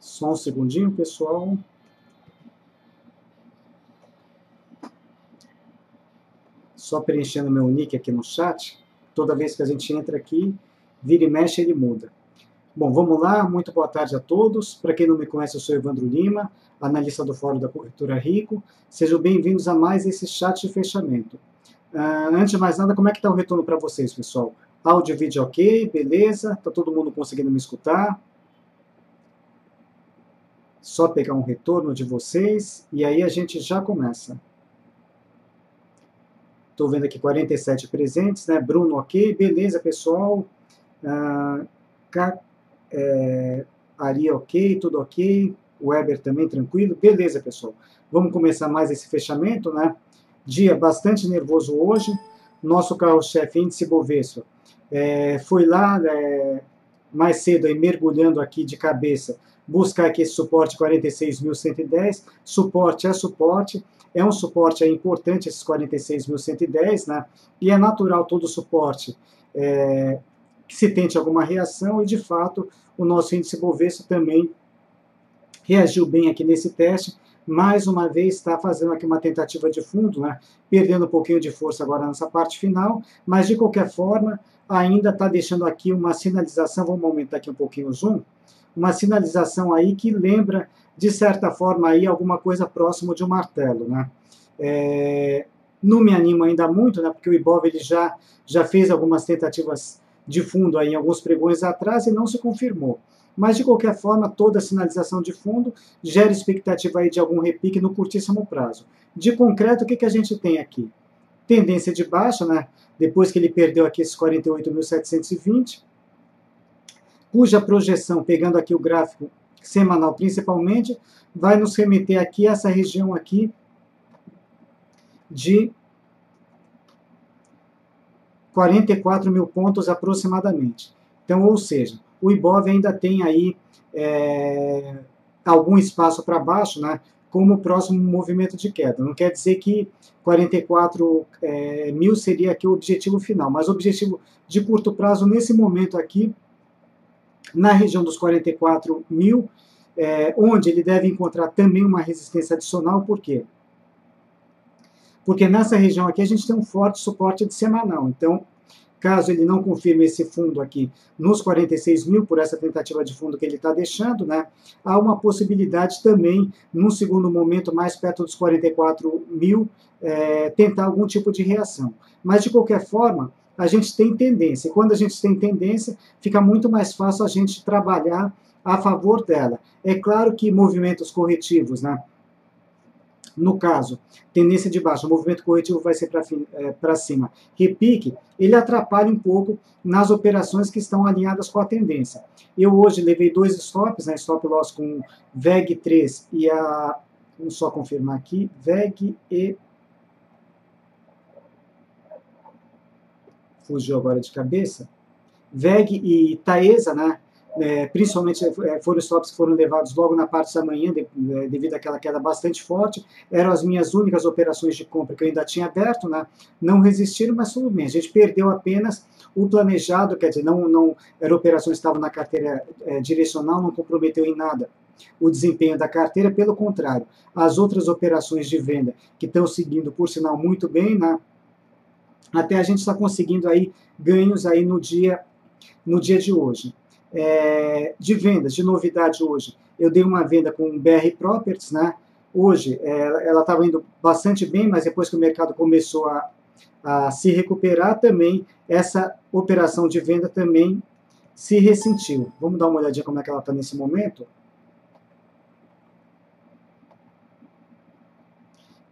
Só um segundinho, pessoal. Só preenchendo meu nick aqui no chat. Toda vez que a gente entra aqui, vira e mexe, ele muda. Bom, vamos lá. Muito boa tarde a todos. Para quem não me conhece, eu sou Evandro Lima, analista do Fórum da Corretora Rico. Sejam bem-vindos a mais esse chat de fechamento. Antes de mais nada, como é que está o retorno para vocês, pessoal? Áudio e vídeo ok, beleza? Está todo mundo conseguindo me escutar? Só pegar um retorno de vocês e aí a gente já começa. Estou vendo aqui 47 presentes, né? Bruno, ok, beleza, pessoal. Ari, ok, tudo ok. Weber também, tranquilo. Beleza, pessoal. Vamos começar mais esse fechamento, né? Dia bastante nervoso hoje. Nosso carro-chefe, índice Bovespa, foi lá mais cedo, aí, mergulhando aqui de cabeça, buscar aqui esse suporte 46.110. Suporte é suporte. É um suporte importante, esses 46.110, né? E é natural todo suporte que se tente alguma reação, e de fato o nosso índice Bovespa também reagiu bem aqui nesse teste. Mais uma vez está fazendo aqui uma tentativa de fundo, né? Perdendo um pouquinho de força agora nessa parte final, mas de qualquer forma ainda está deixando aqui uma sinalização. Vamos aumentar aqui um pouquinho o zoom. Uma sinalização aí que lembra, de certa forma, aí alguma coisa próximo de um martelo, né? Não me anima ainda muito, né? Porque o Ibov ele já fez algumas tentativas de fundo aí em alguns pregões atrás e não se confirmou. Mas, de qualquer forma, toda sinalização de fundo gera expectativa aí de algum repique no curtíssimo prazo. De concreto, o que a gente tem aqui? Tendência de baixa, né? Depois que ele perdeu aqui esses 48.720, cuja projeção, pegando aqui o gráfico semanal principalmente, vai nos remeter aqui a essa região aqui de 44 mil pontos aproximadamente. Então, ou seja, o Ibov ainda tem aí algum espaço para baixo, né, como o próximo movimento de queda. Não quer dizer que 44 mil seria aqui o objetivo final, mas o objetivo de curto prazo, nesse momento aqui, na região dos 44 mil, onde ele deve encontrar também uma resistência adicional. Por quê? Porque nessa região aqui a gente tem um forte suporte de semanal. Então, caso ele não confirme esse fundo aqui nos 46 mil, por essa tentativa de fundo que ele está deixando, né, há uma possibilidade também, num segundo momento, mais perto dos 44 mil, tentar algum tipo de reação. Mas, de qualquer forma, a gente tem tendência. E quando a gente tem tendência, fica muito mais fácil a gente trabalhar a favor dela. É claro que movimentos corretivos, né, no caso, tendência de baixa, o movimento corretivo vai ser para cima, repique, ele atrapalha um pouco nas operações que estão alinhadas com a tendência. Eu hoje levei 2 stops, né, stop loss com VEG3 e vamos só confirmar aqui, VEG e... fugiu agora de cabeça. VEG e Taesa, né? Principalmente foram stops que foram levados logo na parte da manhã, devido àquela queda bastante forte. Eram as minhas únicas operações de compra que eu ainda tinha aberto, né? Não resistiram, mas tudo bem. A gente perdeu apenas o planejado, quer dizer, não eram operações que estavam na carteira direcional, não comprometeu em nada o desempenho da carteira. Pelo contrário, as outras operações de venda que estão seguindo, por sinal, muito bem, né? Até a gente está conseguindo aí ganhos aí no dia de hoje. De vendas, de novidade hoje, eu dei uma venda com BR Properties, né? Hoje ela estava indo bastante bem, mas depois que o mercado começou a se recuperar também, essa operação de venda também se ressentiu. Vamos dar uma olhadinha como é que ela está nesse momento.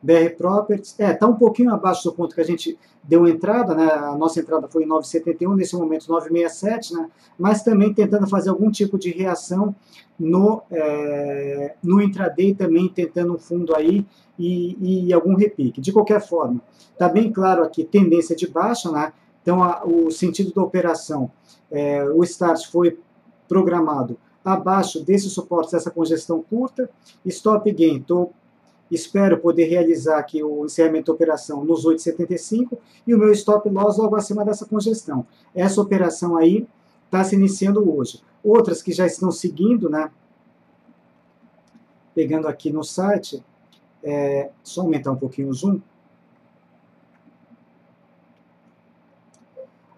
BR Properties, está um pouquinho abaixo do ponto que a gente deu entrada, né? A nossa entrada foi em 9,71, nesse momento 9,67, né? Mas também tentando fazer algum tipo de reação no intraday, também tentando um fundo aí e algum repique. De qualquer forma, está bem claro aqui, tendência de baixa, né? Então, o sentido da operação, o start foi programado abaixo desse suporte, dessa congestão curta, stop gain, espero poder realizar aqui o encerramento da operação nos 8,75 e o meu stop loss logo acima dessa congestão. Essa operação aí está se iniciando hoje. Outras que já estão seguindo, né, pegando aqui no site, só aumentar um pouquinho o zoom,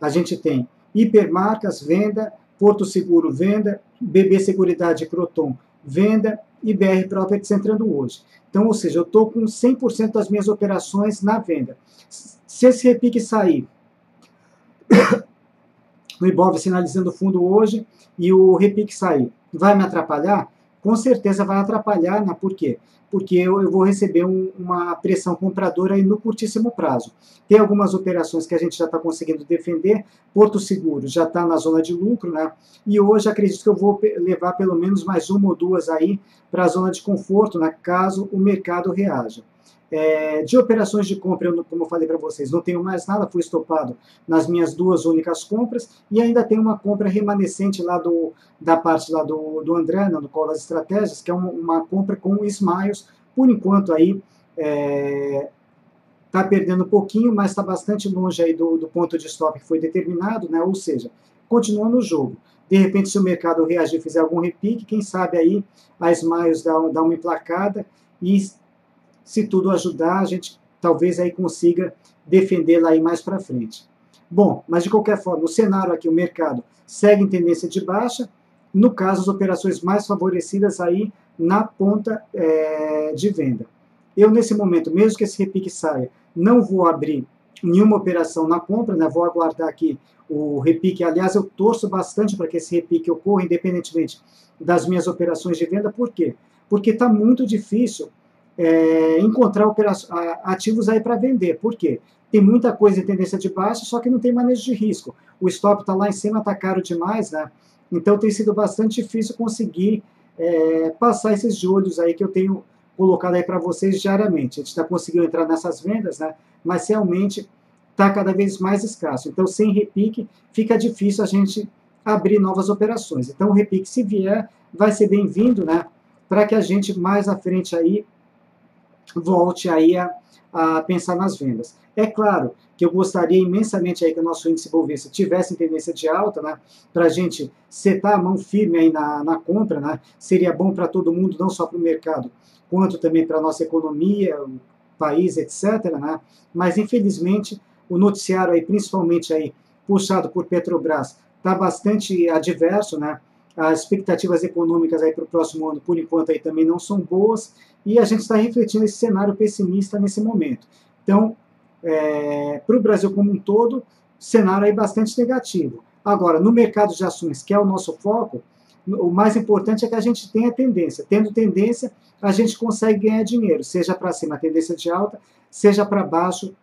a gente tem Hipermarcas, venda, Porto Seguro, venda, BB Seguridade Croton, venda e BR Properties entrando hoje. Então, ou seja, eu estou com 100% das minhas operações na venda. Se esse repique sair, o Ibov sinalizando fundo hoje e o repique sair, vai me atrapalhar? Com certeza vai atrapalhar, né? Por quê? Porque eu vou receber uma pressão compradora aí no curtíssimo prazo. Tem algumas operações que a gente já está conseguindo defender, Porto Seguro já está na zona de lucro, né? E hoje acredito que eu vou levar pelo menos mais uma ou duas aí para a zona de conforto, né? Caso o mercado reaja. De operações de compra, como eu falei para vocês, não tenho mais nada, fui estopado nas minhas duas únicas compras, e ainda tem uma compra remanescente lá da parte lá do André, né, do Call das Estratégias, que é uma compra com o Smiles, por enquanto aí está perdendo um pouquinho, mas está bastante longe aí do ponto de stop que foi determinado, né, ou seja, continua no jogo. De repente, se o mercado reagir, fizer algum repique, quem sabe aí a Smiles dá uma emplacada e se tudo ajudar, a gente talvez aí consiga defendê-la aí mais para frente. Bom, mas de qualquer forma, o cenário aqui, o mercado segue em tendência de baixa, no caso, as operações mais favorecidas aí na ponta de venda. Eu, nesse momento, mesmo que esse repique saia, não vou abrir nenhuma operação na compra, né? Vou aguardar aqui o repique. Aliás, eu torço bastante para que esse repique ocorra, independentemente das minhas operações de venda. Por quê? Porque está muito difícil encontrar ativos aí para vender. Por quê? Tem muita coisa em tendência de baixa, só que não tem manejo de risco. O stop está lá em cima, está caro demais, né? Então tem sido bastante difícil conseguir passar esses de olhos aí que eu tenho colocado aí para vocês diariamente. A gente está conseguindo entrar nessas vendas, né? Mas realmente está cada vez mais escasso. Então, sem repique, fica difícil a gente abrir novas operações. Então, o repique, se vier, vai ser bem-vindo, né? Para que a gente mais à frente aí volte aí a pensar nas vendas. É claro que eu gostaria imensamente aí que o nosso índice Bovespa tivesse em tendência de alta, né, para a gente setar a mão firme aí na compra, né, seria bom para todo mundo, não só para o mercado, quanto também para a nossa economia, o país, etc., né, mas infelizmente o noticiário aí, principalmente aí, puxado por Petrobras, está bastante adverso, né, as expectativas econômicas aí para o próximo ano, por enquanto, aí também não são boas, e a gente está refletindo esse cenário pessimista nesse momento. Então, para o Brasil como um todo, cenário aí bastante negativo. Agora, no mercado de ações, que é o nosso foco, o mais importante é que a gente tenha tendência. Tendo tendência, a gente consegue ganhar dinheiro, seja para cima, tendência de alta, seja para baixo,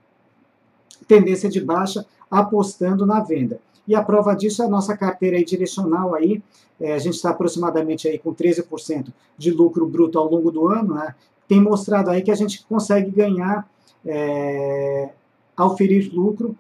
tendência de baixa, apostando na venda. E a prova disso é a nossa carteira aí direcional aí, a gente está aproximadamente aí com 13% de lucro bruto ao longo do ano, né? Tem mostrado aí que a gente consegue ganhar, auferir lucro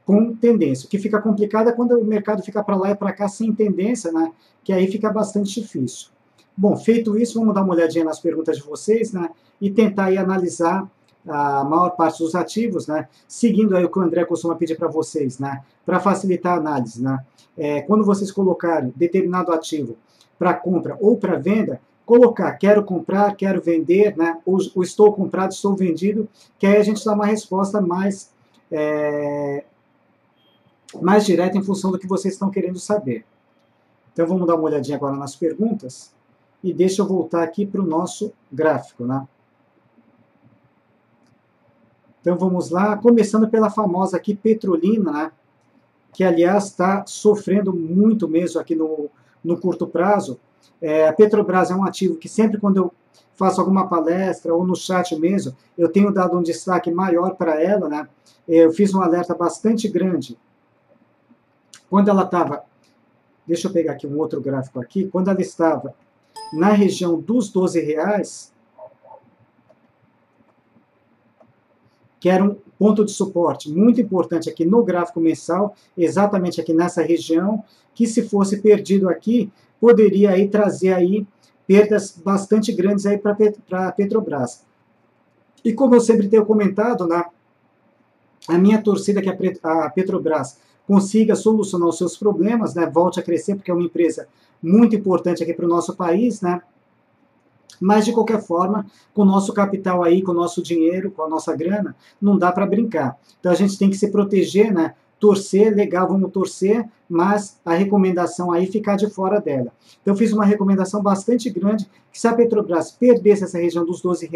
com tendência. O que fica complicado é quando o mercado fica para lá e para cá sem tendência, né? Que aí fica bastante difícil. Bom, feito isso, vamos dar uma olhadinha nas perguntas de vocês, né? E tentar aí analisar a maior parte dos ativos, né? Seguindo aí o que o André costuma pedir para vocês, né? Para facilitar a análise, né? Quando vocês colocarem determinado ativo para compra ou para venda, colocar quero comprar, quero vender, né? Ou estou comprado, estou vendido, que aí a gente dá uma resposta mais direta em função do que vocês estão querendo saber. Então vamos dar uma olhadinha agora nas perguntas e deixa eu voltar aqui para o nosso gráfico, né? Então vamos lá, começando pela famosa aqui Petrolina, né? Que aliás está sofrendo muito mesmo aqui no curto prazo. A Petrobras é um ativo que sempre quando eu faço alguma palestra ou no chat mesmo, eu tenho dado um destaque maior para ela, né? Eu fiz um alerta bastante grande quando ela estava, deixa eu pegar aqui um outro gráfico aqui, quando ela estava na região dos R$12, que era um ponto de suporte muito importante aqui no gráfico mensal, exatamente aqui nessa região, que se fosse perdido aqui, poderia aí trazer aí perdas bastante grandes aí para a Petrobras. E como eu sempre tenho comentado, né, a minha torcida é que a Petrobras consiga solucionar os seus problemas, né, volte a crescer, porque é uma empresa muito importante aqui para o nosso país, né, Mas, de qualquer forma, com o nosso capital aí, com o nosso dinheiro, com a nossa grana, não dá para brincar. Então, a gente tem que se proteger, né? Torcer, legal, vamos torcer, mas a recomendação aí ficar de fora dela. Então, eu fiz uma recomendação bastante grande, que se a Petrobras perdesse essa região dos R$ 12,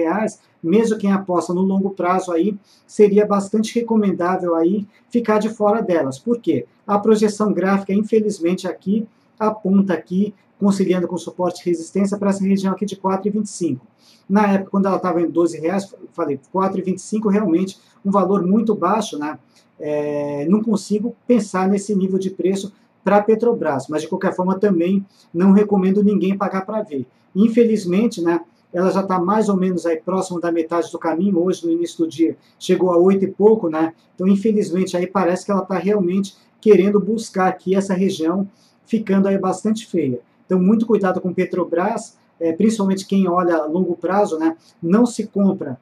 mesmo quem aposta no longo prazo aí, seria bastante recomendável aí ficar de fora delas. Por quê? A projeção gráfica, infelizmente, aqui aponta aqui, conciliando com suporte e resistência, para essa região aqui de 4,25. Na época, quando ela estava em R$ 12, falei, 4,25 realmente um valor muito baixo, né? Não consigo pensar nesse nível de preço para a Petrobras, mas de qualquer forma também não recomendo ninguém pagar para ver. Infelizmente, né, ela já está mais ou menos aí próximo da metade do caminho, hoje no início do dia chegou a 8 e pouco, né? Então infelizmente aí parece que ela está realmente querendo buscar aqui essa região, ficando aí bastante feia. Então muito cuidado com Petrobras, principalmente quem olha a longo prazo, né? Não se compra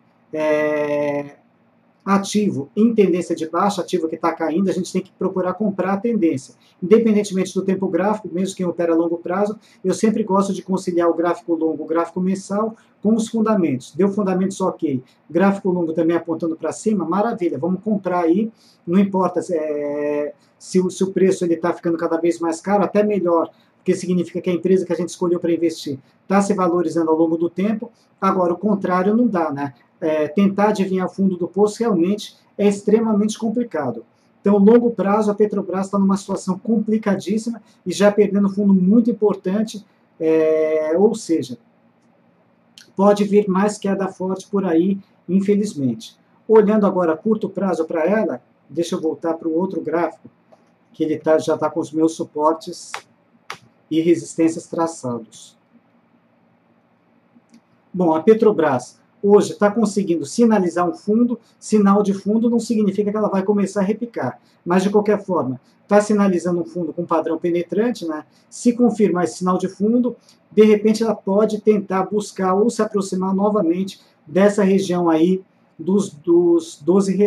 ativo em tendência de baixa, ativo que está caindo, a gente tem que procurar comprar a tendência. Independentemente do tempo gráfico, mesmo quem opera a longo prazo, eu sempre gosto de conciliar o gráfico longo, o gráfico mensal, com os fundamentos. Deu fundamentos ok, gráfico longo também apontando para cima, maravilha, vamos comprar aí, não importa se o preço está ficando cada vez mais caro, até melhor, porque significa que a empresa que a gente escolheu para investir está se valorizando ao longo do tempo. Agora, o contrário não dá, né? Tentar adivinhar o fundo do poço realmente é extremamente complicado. Então, longo prazo, a Petrobras está numa situação complicadíssima e já perdendo um fundo muito importante, ou seja, pode vir mais queda forte por aí, infelizmente. Olhando agora a curto prazo para ela, deixa eu voltar para o outro gráfico, que ele já está com os meus suportes e resistências traçados. Bom, a Petrobras hoje está conseguindo sinalizar um fundo, sinal de fundo não significa que ela vai começar a repicar, mas de qualquer forma, está sinalizando um fundo com padrão penetrante, né? Se confirmar esse sinal de fundo, de repente ela pode tentar buscar ou se aproximar novamente dessa região aí dos R$ 12.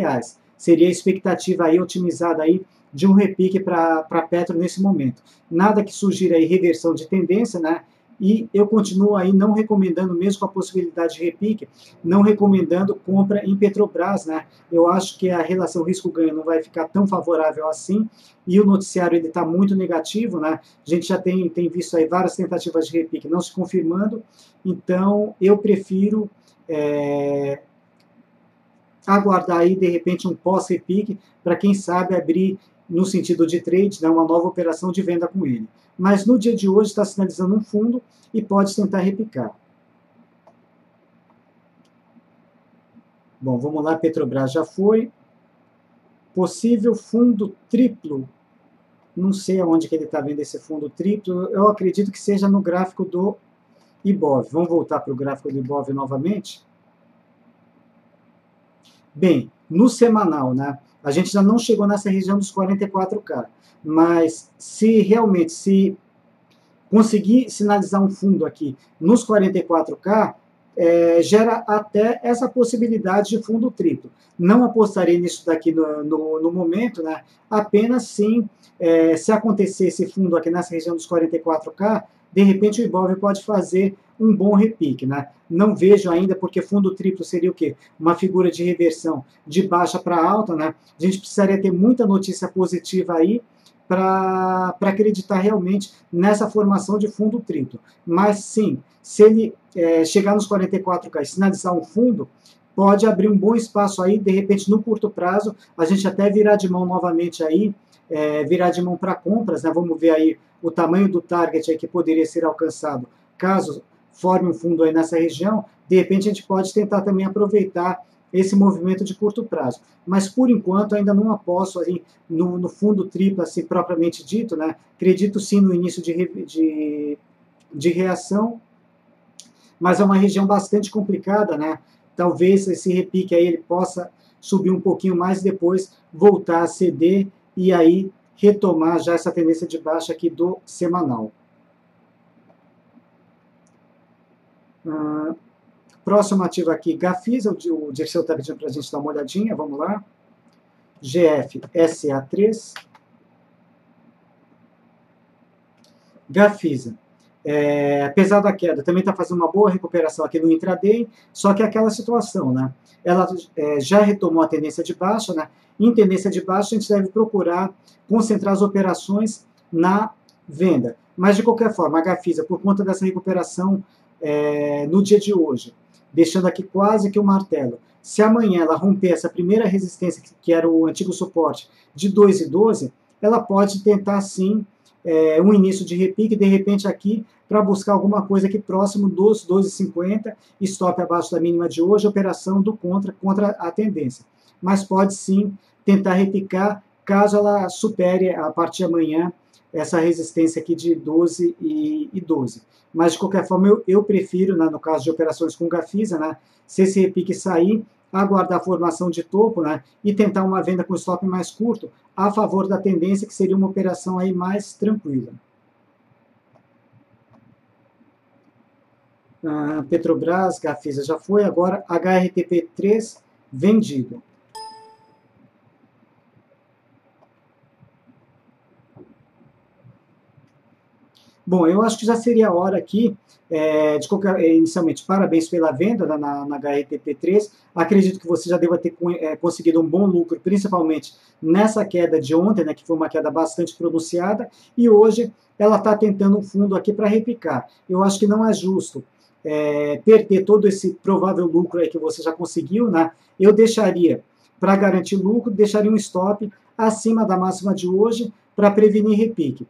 Seria a expectativa aí otimizada aí de um repique para a Petro nesse momento. Nada que sugira aí reversão de tendência, né? E eu continuo aí não recomendando, mesmo com a possibilidade de repique, não recomendando compra em Petrobras, né? Eu acho que a relação risco-ganho não vai ficar tão favorável assim, e o noticiário está muito negativo, né? A gente já tem visto aí várias tentativas de repique não se confirmando, então eu prefiro aguardar aí, de repente, um pós-repique, para quem sabe abrir no sentido de trade, né, uma nova operação de venda com ele. Mas no dia de hoje está sinalizando um fundo e pode tentar repicar. Bom, vamos lá, Petrobras já foi. Possível fundo triplo. Não sei aonde que ele está vendo esse fundo triplo. Eu acredito que seja no gráfico do Ibov. Vamos voltar para o gráfico do Ibov novamente. Bem, no semanal, né? A gente já não chegou nessa região dos 44K, mas se realmente conseguir sinalizar um fundo aqui nos 44K, gera até essa possibilidade de fundo triplo. Não apostarei nisso daqui no momento, né? Apenas sim, se acontecer esse fundo aqui nessa região dos 44K, de repente o Ibov pode fazer um bom repique, né? Não vejo ainda, porque fundo triplo seria o quê? Uma figura de reversão de baixa para alta, né? A gente precisaria ter muita notícia positiva aí para acreditar realmente nessa formação de fundo triplo. Mas sim, se ele chegar nos 44K e sinalizar um fundo, pode abrir um bom espaço aí, de repente no curto prazo, a gente até virar de mão novamente aí, virar de mão para compras, né? Vamos ver aí o tamanho do target aí que poderia ser alcançado, caso forme um fundo aí nessa região, de repente a gente pode tentar também aproveitar esse movimento de curto prazo. Mas, por enquanto, ainda não aposto aí no fundo triplo, assim, propriamente dito, né? Acredito sim no início de reação, mas é uma região bastante complicada, né? Talvez esse repique aí ele possa subir um pouquinho mais e depois voltar a ceder e aí retomar já essa tendência de baixa aqui do semanal. Próximo ativo aqui, Gafisa, o Dirceu está pedindo para a gente dar uma olhadinha, vamos lá. GFSA3. Gafisa. Apesar da queda, também está fazendo uma boa recuperação aqui no intraday, só que é aquela situação, né? Ela já retomou a tendência de baixa, né? Em tendência de baixa, a gente deve procurar concentrar as operações na venda. Mas, de qualquer forma, a Gafisa, por conta dessa recuperação no dia de hoje, deixando aqui quase que o martelo, se amanhã ela romper essa primeira resistência, que era o antigo suporte de 2,12, ela pode tentar, sim, um início de repique, de repente aqui, para buscar alguma coisa aqui próximo dos 12,50, stop abaixo da mínima de hoje, operação do contra a tendência. Mas pode sim tentar repicar, caso ela supere a partir de amanhã essa resistência aqui de 12 e 12. Mas de qualquer forma eu prefiro, né, no caso de operações com Gafisa, né, se esse repique sair, aguardar a formação de topo, né, e tentar uma venda com stop mais curto a favor da tendência, que seria uma operação aí mais tranquila. Petrobras, Gafisa já foi, agora HRTP3 vendido. Bom, eu acho que já seria a hora aqui, inicialmente, parabéns pela venda na HRTP3. Acredito que você já deva ter conseguido um bom lucro, principalmente nessa queda de ontem, né, que foi uma queda bastante pronunciada, e hoje ela está tentando um fundo aqui para repicar. Eu acho que não é justo perder todo esse provável lucro aí que você já conseguiu, né? Eu deixaria, para garantir lucro, deixaria um stop acima da máxima de hoje para prevenir repique.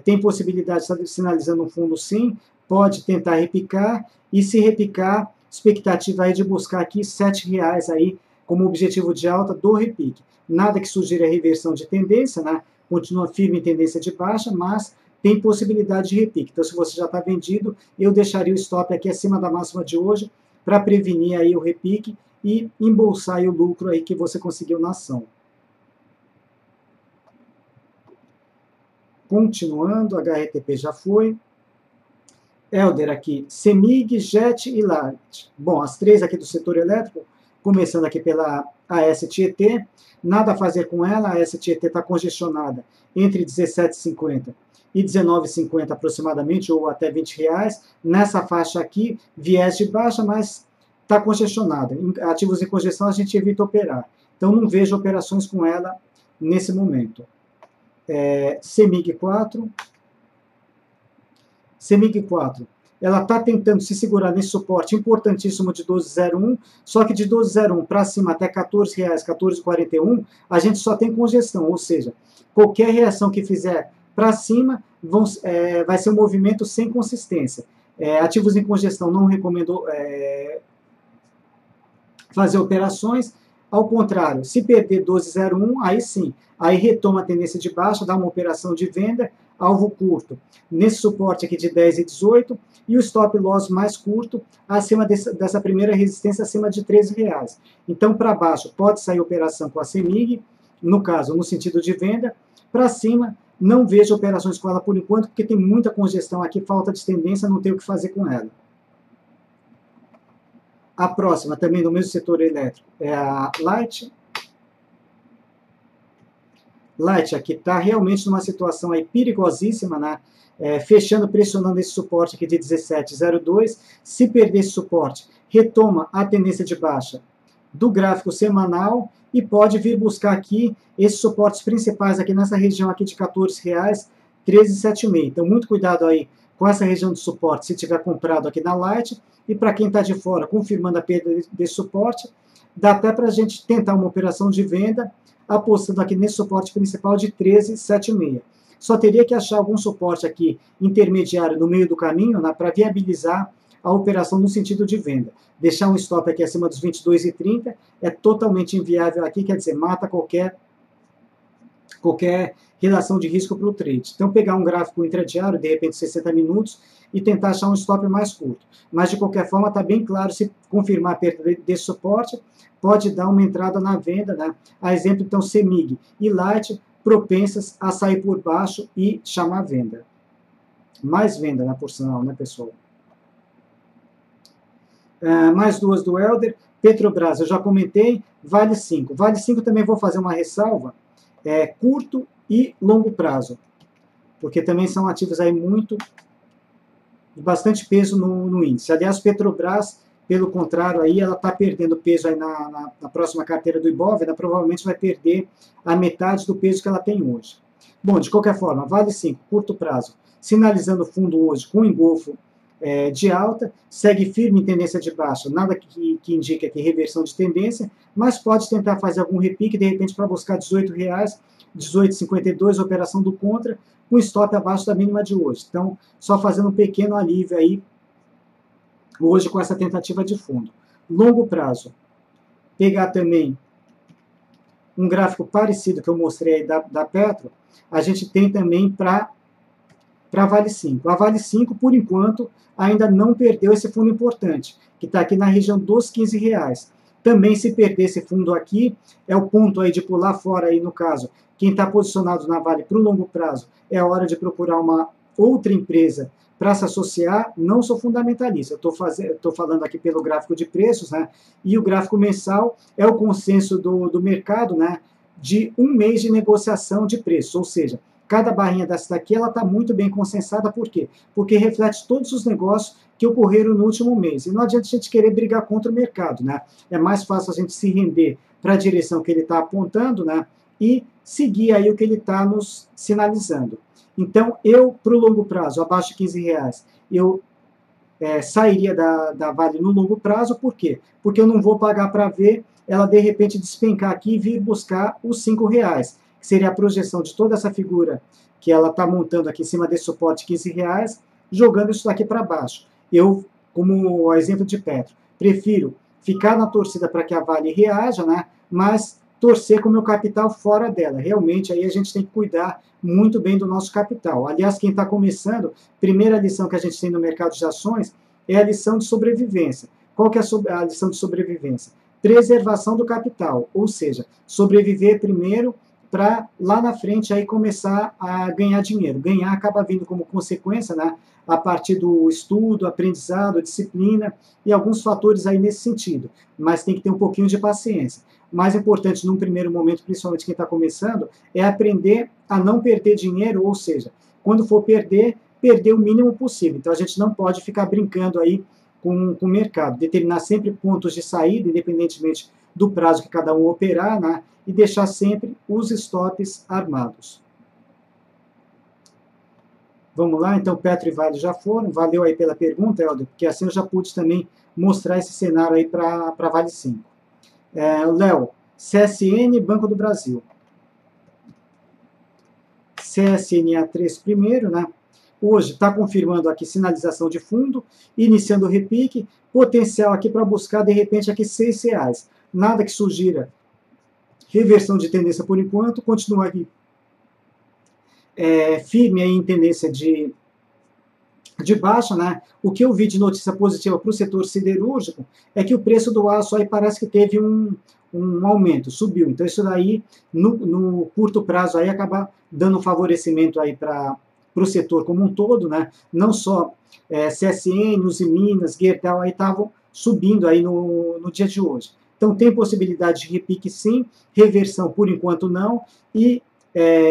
Tem possibilidade de estar sinalizando um fundo sim, pode tentar repicar, e se repicar, expectativa aí de buscar aqui R$7 aí como objetivo de alta do repique. Nada que sugira reversão de tendência, né? Continua firme em tendência de baixa, mas tem possibilidade de repique. Então, se você já está vendido, eu deixaria o stop aqui acima da máxima de hoje para prevenir aí o repique e embolsar aí o lucro aí que você conseguiu na ação. Continuando, HRTP já foi. Elder aqui, CEMIG, JET e Light. Bom, as três aqui do setor elétrico, começando aqui pela AS Tietê. Nada a fazer com ela, a AS Tietê está congestionada entre 17,50 e 19,50 aproximadamente, ou até R$20. Nessa faixa aqui, viés de baixa, mas está congestionada. Em ativos em congestão a gente evita operar. Então não vejo operações com ela nesse momento. CEMIG 4. CEMIG 4. Ela está tentando se segurar nesse suporte importantíssimo de 12,01, só que de 12,01 para cima até R$14, 14,41, a gente só tem congestão, ou seja, qualquer reação que fizer para cima vai ser um movimento sem consistência. Ativos em congestão não recomendo fazer operações. Ao contrário, se perder 12,01, aí sim, aí retoma a tendência de baixa, dá uma operação de venda, alvo curto, nesse suporte aqui de 10,18, e o stop loss mais curto, acima dessa primeira resistência, acima de R$13. Então, para baixo, pode sair operação com a CEMIG, no caso, no sentido de venda. Para cima, não vejo operações com ela por enquanto, porque tem muita congestão aqui, falta de tendência, não tem o que fazer com ela. A próxima, também no mesmo setor elétrico, é a Light. Light aqui está realmente numa situação aí perigosíssima, né? Fechando, pressionando esse suporte aqui de 17,02. Se perder esse suporte, retoma a tendência de baixa do gráfico semanal e pode vir buscar aqui esses suportes principais aqui nessa região aqui de R$14, 13,76. Então, muito cuidado aí com essa região de suporte, se tiver comprado aqui na Light. E para quem está de fora, confirmando a perda desse suporte, dá até para a gente tentar uma operação de venda, apostando aqui nesse suporte principal de 13,76. Só teria que achar algum suporte aqui intermediário no meio do caminho, né, para viabilizar a operação no sentido de venda. Deixar um stop aqui acima dos 22,30 é totalmente inviável aqui, quer dizer, mata qualquer relação de risco para o trade. Então, pegar um gráfico intradiário, de repente 60 minutos, e tentar achar um stop mais curto. Mas, de qualquer forma, está bem claro, se confirmar a perda desse suporte, pode dar uma entrada na venda, né? A exemplo, então, CEMIG e Light, propensas a sair por baixo e chamar venda. Mais venda, né, por sinal, né, pessoal? Mais duas do Elder. Petrobras, eu já comentei. Vale 5. Vale 5 também vou fazer uma ressalva. Curto e longo prazo, porque também são ativos aí muito bastante peso no índice. Aliás, Petrobras, pelo contrário, aí ela está perdendo peso aí na próxima carteira do Ibov, ela provavelmente vai perder a metade do peso que ela tem hoje. Bom, de qualquer forma, Vale 5, curto prazo, sinalizando fundo hoje com engolfo de alta, segue firme em tendência de baixa, nada que indique aqui reversão de tendência, mas pode tentar fazer algum repique, de repente, para buscar R$18, 18,52, operação do contra, com stop abaixo da mínima de hoje. Então, só fazendo um pequeno alívio aí, hoje com essa tentativa de fundo. Longo prazo, pegar também um gráfico parecido que eu mostrei aí da Petro, a gente tem também para Vale 5. A Vale 5, por enquanto, ainda não perdeu esse fundo importante, que está aqui na região dos R$15. Também, se perder esse fundo aqui, é o ponto aí de pular fora, aí, no caso, quem está posicionado na Vale para o longo prazo, é a hora de procurar uma outra empresa para se associar. Não sou fundamentalista, estou falando aqui pelo gráfico de preços, né? E o gráfico mensal é o consenso do mercado, né? De um mês de negociação de preços, ou seja, cada barrinha dessa daqui está muito bem consensada. Por quê? Porque reflete todos os negócios que ocorreram no último mês. E não adianta a gente querer brigar contra o mercado, né? É mais fácil a gente se render para a direção que ele está apontando, né? E seguir aí o que ele está nos sinalizando. Então, eu, para o longo prazo, abaixo de R$15, eu sairia da Vale no longo prazo. Por quê? Porque eu não vou pagar para ver ela, de repente, despencar aqui e vir buscar os R$5, que seria a projeção de toda essa figura que ela está montando aqui em cima desse suporte de R$15, jogando isso daqui para baixo. Eu, como exemplo de Petro, prefiro ficar na torcida para que a Vale reaja, né? Mas torcer com o meu capital fora dela. Realmente, aí a gente tem que cuidar muito bem do nosso capital. Aliás, quem está começando, primeira lição que a gente tem no mercado de ações é a lição de sobrevivência. Qual que é a lição de sobrevivência? Preservação do capital, ou seja, sobreviver primeiro para lá na frente aí começar a ganhar dinheiro. Ganhar acaba vindo como consequência, né, a partir do estudo, aprendizado, disciplina e alguns fatores aí nesse sentido. Mas tem que ter um pouquinho de paciência. O mais importante num primeiro momento, principalmente quem está começando, é aprender a não perder dinheiro, ou seja, quando for perder o mínimo possível. Então a gente não pode ficar brincando aí com o mercado, determinar sempre pontos de saída, independentemente do prazo que cada um operar, né? E deixar sempre os stops armados. Vamos lá, então Petro e Vale já foram. Valeu aí pela pergunta, Helder, porque assim eu já pude também mostrar esse cenário aí para Vale 5. Léo, CSN, Banco do Brasil. CSNA3 primeiro, né? Hoje está confirmando aqui sinalização de fundo, iniciando o repique, potencial aqui para buscar de repente aqui R$6. Nada que sugira reversão de tendência por enquanto, continua aqui firme aí em tendência de baixa, né? O que eu vi de notícia positiva para o setor siderúrgico é que o preço do aço aí parece que teve um aumento, subiu. Então isso daí, no curto prazo, aí acaba dando favorecimento aí para o setor como um todo, né? Não só CSN, Usiminas, Gerdau aí estavam subindo aí no dia de hoje. Então tem possibilidade de repique sim, reversão por enquanto não, e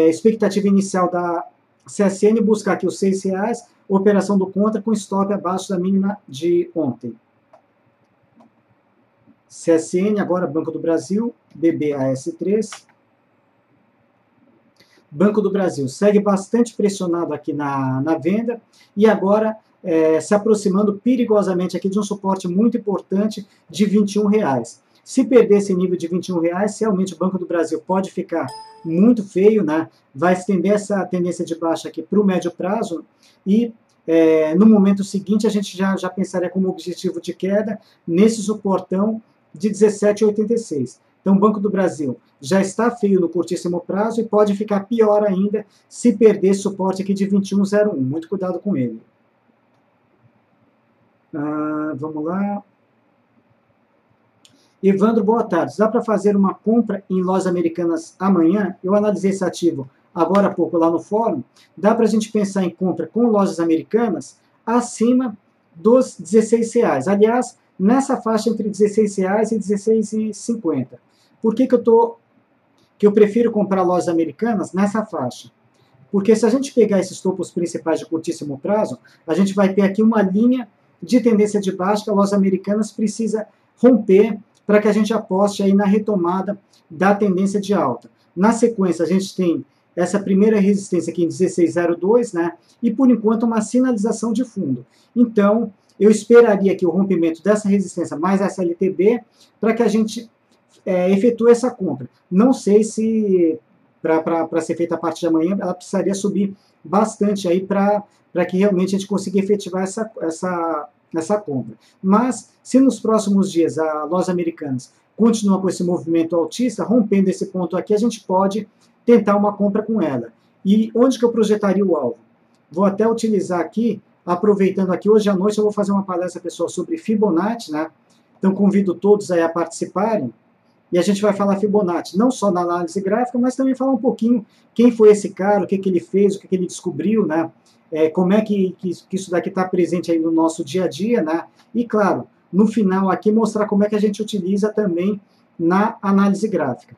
expectativa inicial da CSN buscar aqui os R$6, operação do contra com stop abaixo da mínima de ontem. CSN, agora Banco do Brasil, BBAS3. Banco do Brasil segue bastante pressionado aqui na venda e agora se aproximando perigosamente aqui de um suporte muito importante de R$21. Se perder esse nível de R$21, realmente o Banco do Brasil pode ficar muito feio, né? Vai estender essa tendência de baixa aqui para o médio prazo e no momento seguinte a gente já pensaria como objetivo de queda nesse suportão de 17,86. Então o Banco do Brasil já está feio no curtíssimo prazo e pode ficar pior ainda se perder esse suporte aqui de 21,01. Muito cuidado com ele. Vamos lá. Evandro, boa tarde. Dá para fazer uma compra em lojas americanas amanhã? Eu analisei esse ativo agora há pouco lá no fórum. Dá para a gente pensar em compra com lojas americanas acima dos R$16. Aliás, nessa faixa entre R$16 e R$16,50. Por que eu prefiro comprar lojas americanas nessa faixa? Porque se a gente pegar esses topos principais de curtíssimo prazo, a gente vai ter aqui uma linha de tendência de baixa que a Lojas Americanas precisa romper para que a gente aposte aí na retomada da tendência de alta. Na sequência, a gente tem essa primeira resistência aqui em 16,02, né? E por enquanto uma sinalização de fundo. Então, eu esperaria aqui o rompimento dessa resistência mais essa LTB para que a gente efetue essa compra. Não sei se para ser feita a partir de amanhã, ela precisaria subir bastante aí para que realmente a gente consiga efetivar essa compra. Mas, se nos próximos dias a Lojas Americanas continua com esse movimento altista, rompendo esse ponto aqui, a gente pode tentar uma compra com ela. E onde que eu projetaria o alvo? Vou até utilizar aqui, aproveitando aqui, hoje à noite eu vou fazer uma palestra, pessoal, sobre Fibonacci, né? Então, convido todos aí a participarem. E a gente vai falar Fibonacci, não só na análise gráfica, mas também falar um pouquinho quem foi esse cara, o que ele fez, o que ele descobriu, né? Como é que isso daqui está presente aí no nosso dia a dia, né? E, claro, no final aqui mostrar como é que a gente utiliza também na análise gráfica.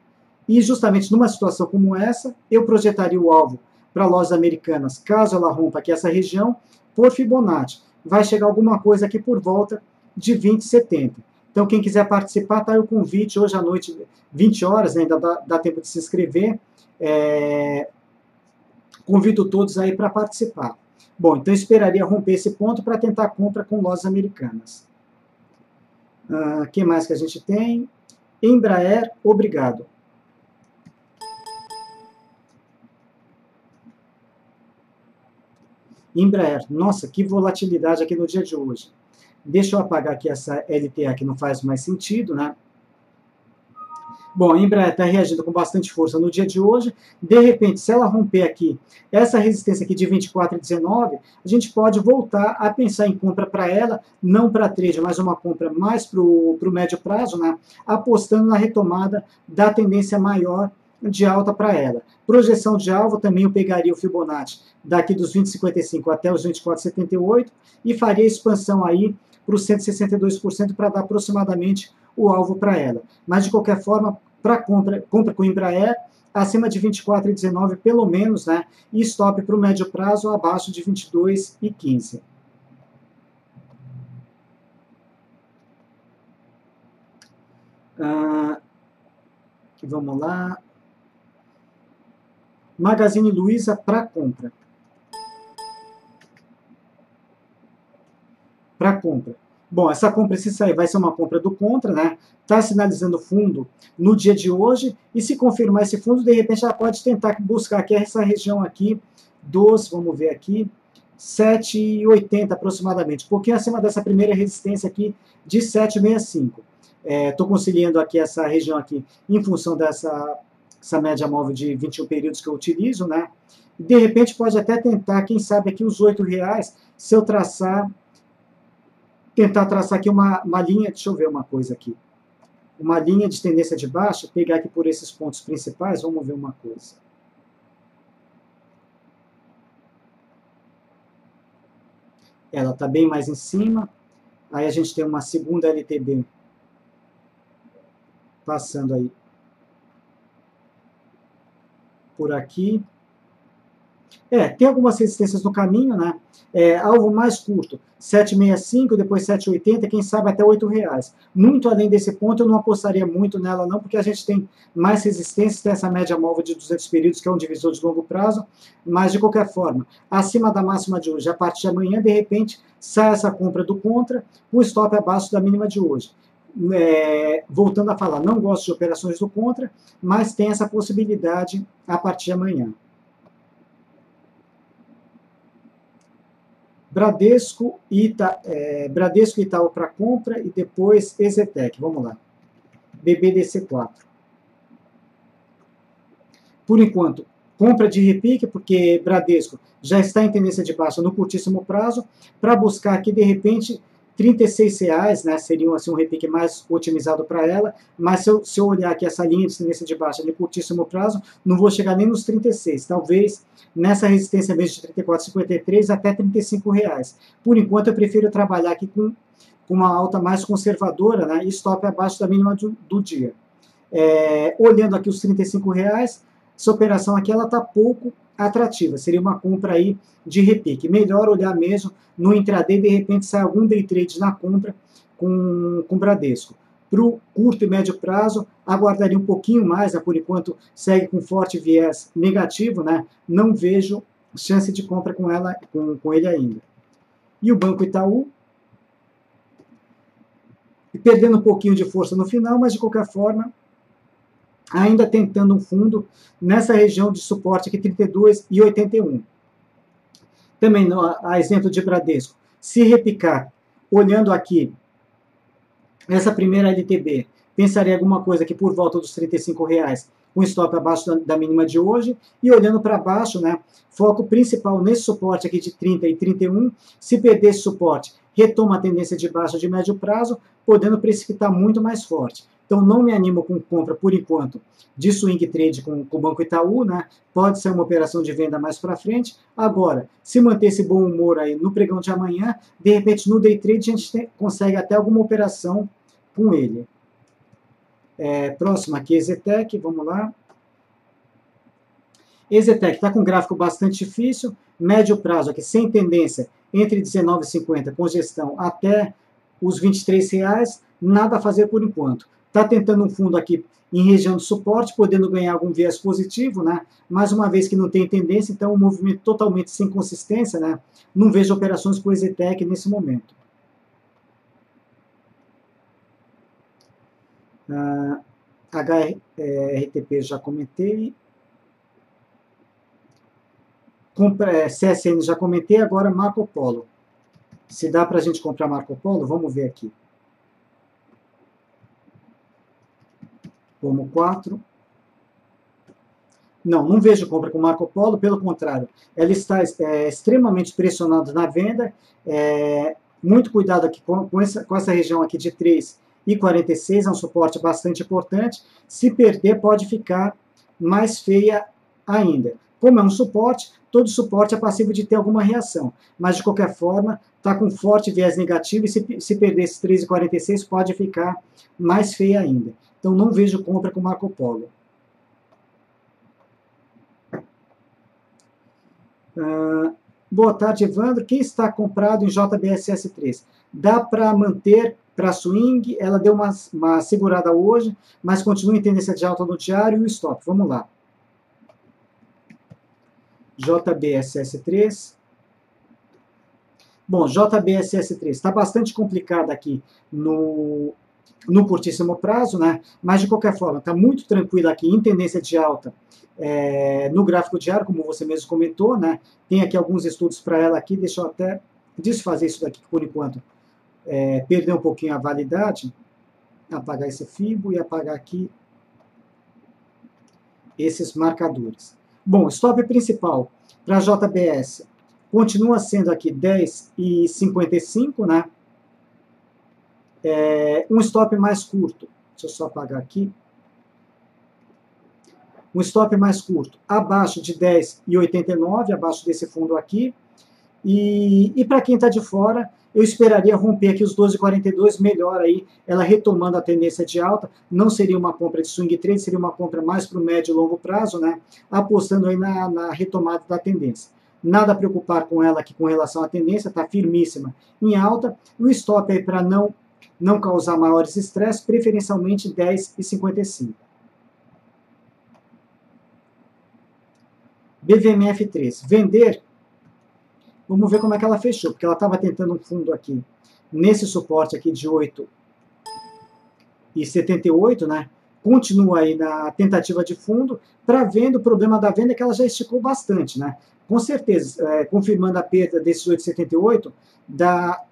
E justamente numa situação como essa, eu projetaria o alvo para Lojas Americanas, caso ela rompa aqui essa região, por Fibonacci. Vai chegar alguma coisa aqui por volta de 20,70. Então, quem quiser participar, está aí o convite, hoje à noite, 20 horas, né, ainda dá tempo de se inscrever. Convido todos aí para participar. Bom, então esperaria romper esse ponto para tentar compra com Lojas Americanas. O que mais que a gente tem? Embraer, obrigado. Embraer, nossa, que volatilidade aqui no dia de hoje. Deixa eu apagar aqui essa LTA que não faz mais sentido, né? Bom, a Embraer está reagindo com bastante força no dia de hoje. De repente, se ela romper aqui essa resistência aqui de 24,19, a gente pode voltar a pensar em compra para ela, não para trade, mas uma compra mais para o médio prazo, né? Apostando na retomada da tendência maior de alta para ela. Projeção de alvo, também eu pegaria o Fibonacci daqui dos 20,55 até os 24,78 e faria expansão aí para os 162% para dar aproximadamente o alvo para ela. Mas, de qualquer forma, para compra com Embraer, acima de 24,19 pelo menos, né? E stop para o médio prazo abaixo de 22,15. Vamos lá. Magazine Luiza para compra. Para compra. Bom, essa compra, se sair, vai ser uma compra do contra, né? Está sinalizando fundo no dia de hoje, e se confirmar esse fundo, de repente ela pode tentar buscar aqui essa região aqui dos, vamos ver aqui, 7,80 aproximadamente, um pouquinho acima dessa primeira resistência aqui de 7,65. Estou conciliando aqui essa região aqui em função dessa média móvel de 21 períodos que eu utilizo, né? De repente pode até tentar, quem sabe aqui os R$8, se eu tentar traçar aqui uma linha, deixa eu ver uma coisa aqui, uma linha de tendência de baixa, pegar aqui por esses pontos principais, vamos ver uma coisa. Ela está bem mais em cima, aí a gente tem uma segunda LTB passando aí por aqui. Tem algumas resistências no caminho, né? Alvo mais curto, 7,65, depois 7,80, quem sabe até R$8. Muito além desse ponto, eu não apostaria muito nela não, porque a gente tem mais resistências, tem essa média móvel de 200 períodos, que é um divisor de longo prazo, mas de qualquer forma, acima da máxima de hoje, a partir de amanhã, de repente, sai essa compra do contra, o stop abaixo da mínima de hoje. Voltando a falar, não gosto de operações do contra, mas tem essa possibilidade a partir de amanhã. Bradesco e Itaú para compra e depois Exetec. Vamos lá. BBDC4. Por enquanto, compra de repique, porque Bradesco já está em tendência de baixa no curtíssimo prazo, para buscar aqui, de repente, R$36, né, seria assim, um repique mais otimizado para ela, mas se eu olhar aqui essa linha de tendência de baixa de curtíssimo prazo, não vou chegar nem nos 36, talvez nessa resistência mesmo de 34,53 até R$35. Por enquanto eu prefiro trabalhar aqui com uma alta mais conservadora, né, e stop abaixo da mínima do dia. Olhando aqui os R$35, essa operação aqui ela está pouco atrativa. Seria uma compra aí de repique. Melhor olhar mesmo no intraday, de repente sai algum day trade na compra com Bradesco. Para o curto e médio prazo, aguardaria um pouquinho mais, né? Por enquanto segue com forte viés negativo, né? Não vejo chance de compra com ele ainda. E o Banco Itaú, perdendo um pouquinho de força no final, mas de qualquer forma, ainda tentando um fundo nessa região de suporte aqui, 32,81. Também, a exemplo de Bradesco, se repicar, olhando aqui, essa primeira LTB, pensaria alguma coisa aqui por volta dos R$35, com stop abaixo da mínima de hoje, e olhando para baixo, né, foco principal nesse suporte aqui de 30 e 31, se perder esse suporte, retoma a tendência de baixa de médio prazo, podendo precipitar muito mais forte. Então não me animo com compra por enquanto de swing trade com o Banco Itaú, né? Pode ser uma operação de venda mais para frente. Agora, se manter esse bom humor aí no pregão de amanhã, de repente no day trade a gente consegue até alguma operação com ele. Próximo aqui, EZTEC, vamos lá. EZTEC está com um gráfico bastante difícil, médio prazo aqui sem tendência entre R$19,50 com gestão até os R$23, nada a fazer por enquanto. Está tentando um fundo aqui em região de suporte, podendo ganhar algum viés positivo, né? Mais uma vez que não tem tendência, então um movimento totalmente sem consistência, né? Não vejo operações com o EZTEC nesse momento. HRTP já comentei. CSN já comentei, agora Marco Polo. Se dá para a gente comprar Marco Polo, vamos ver aqui. Como 4. Não vejo compra com Marco Polo, pelo contrário, ela está extremamente pressionada na venda. Muito cuidado aqui com essa região aqui de 3,46, é um suporte bastante importante. Se perder, pode ficar mais feia ainda. Como é um suporte, todo suporte é passivo de ter alguma reação, mas de qualquer forma, está com forte viés negativo e se perder esses 3,46 pode ficar mais feia ainda. Então não vejo compra com Marco Polo. Boa tarde, Evandro. Quem está comprado em JBSS3? Dá para manter para swing? Ela deu uma segurada hoje, mas continua em tendência de alta no diário e o stop. Vamos lá. JBSS3. Bom, JBSS3 está bastante complicada aqui no curtíssimo prazo, né? Mas de qualquer forma, está muito tranquila aqui em tendência de alta no gráfico diário, como você mesmo comentou, né? Tem aqui alguns estudos para ela aqui, deixa eu até desfazer isso daqui por enquanto, perder um pouquinho a validade, apagar esse FIBO e apagar aqui esses marcadores. Bom, stop principal para JBS continua sendo aqui 10,55, né? Um stop mais curto, deixa eu só apagar aqui. Um stop mais curto, abaixo de 10,89, abaixo desse fundo aqui. E para quem está de fora, eu esperaria romper aqui os 12,42, melhor aí, ela retomando a tendência de alta. Não seria uma compra de swing trade, seria uma compra mais para o médio e longo prazo, né? Apostando aí na retomada da tendência. Nada a preocupar com ela aqui com relação à tendência, está firmíssima em alta. O stop aí para não causar maiores estresses, preferencialmente 10,55. BVMF3, vender, vamos ver como é que ela fechou, porque ela estava tentando um fundo aqui, nesse suporte aqui de 8,78, né? Continua aí na tentativa de fundo, para venda, o problema da venda é que ela já esticou bastante, né? Com certeza, confirmando a perda desses 8,78, da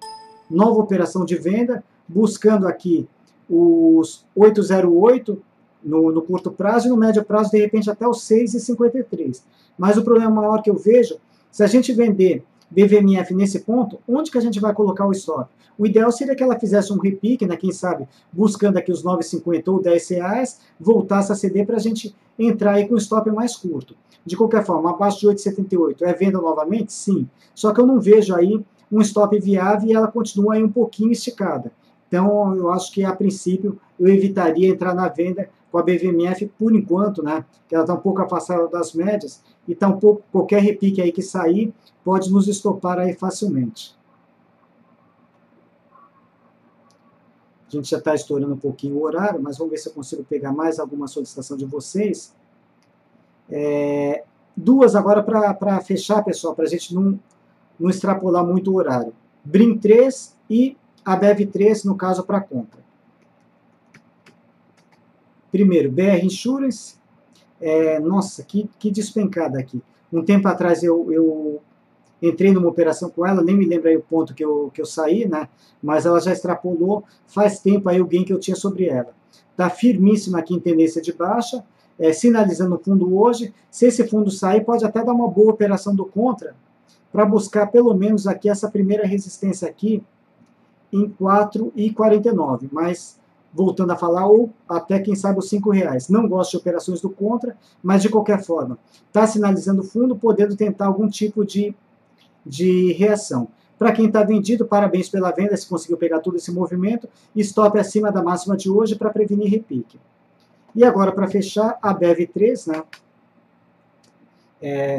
nova operação de venda, buscando aqui os 8,08 no curto prazo e no médio prazo, de repente, até os 6,53. Mas o problema maior que eu vejo, se a gente vender BVMF nesse ponto, onde que a gente vai colocar o stop? O ideal seria que ela fizesse um repique, né, quem sabe, buscando aqui os 9,50 ou R$10, voltasse a ceder para a gente entrar aí com o stop mais curto. De qualquer forma, abaixo de 8,78 é venda novamente? Sim. Só que eu não vejo aí um stop viável e ela continua aí um pouquinho esticada. Então, eu acho que, a princípio, eu evitaria entrar na venda com a BVMF por enquanto, né, que ela está um pouco afastada das médias, e tá um pouco, qualquer repique aí que sair pode nos estopar aí facilmente. A gente já está estourando um pouquinho o horário, mas vamos ver se eu consigo pegar mais alguma solicitação de vocês. Duas agora para fechar, pessoal, para a gente não extrapolar muito o horário. BRIM 3 e a BEV 3, no caso, para compra. Primeiro, BR Insurance. Nossa, que despencada aqui. Um tempo atrás eu entrei numa operação com ela, nem me lembro aí o ponto que eu saí, né? Mas ela já extrapolou faz tempo aí o gain que eu tinha sobre ela. Está firmíssima aqui em tendência de baixa, sinalizando o fundo hoje. Se esse fundo sair, pode até dar uma boa operação do contra, para buscar pelo menos aqui essa primeira resistência aqui em 4,49. Mas, voltando a falar, ou até quem sabe os R$5. Não gosto de operações do contra, mas de qualquer forma, está sinalizando o fundo, podendo tentar algum tipo de reação. Para quem está vendido, parabéns pela venda, se conseguiu pegar todo esse movimento, stop acima da máxima de hoje para prevenir repique. E agora, para fechar, a BEV3, né?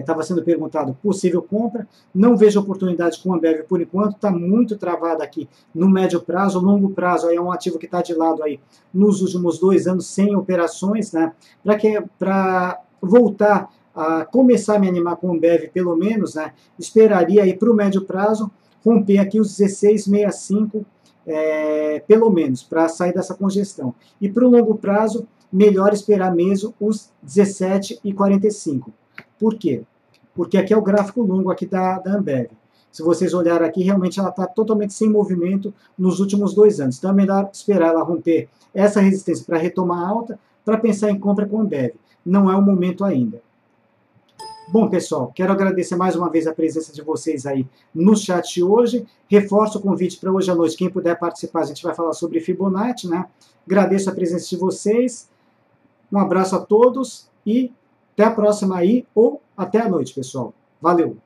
Estava sendo perguntado possível compra, não vejo oportunidade com a Ambev por enquanto, está muito travada aqui no médio prazo, longo prazo, aí é um ativo que está de lado aí nos últimos 2 anos sem operações, né? Para voltar a começar a me animar com a Ambev pelo menos, né? Esperaria aí para o médio prazo romper aqui os 16,65 pelo menos, para sair dessa congestão. E para o longo prazo, melhor esperar mesmo os 17,45. Por quê? Porque aqui é o gráfico longo aqui da Ambev. Se vocês olharem aqui, realmente ela está totalmente sem movimento nos últimos 2 anos. Então é melhor esperar ela romper essa resistência para retomar alta, para pensar em compra com a Ambev. Não é o momento ainda. Bom, pessoal, quero agradecer mais uma vez a presença de vocês aí no chat de hoje. Reforço o convite para hoje à noite. Quem puder participar, a gente vai falar sobre Fibonacci, né? Agradeço a presença de vocês. Um abraço a todos e até a próxima aí, ou até a noite, pessoal. Valeu!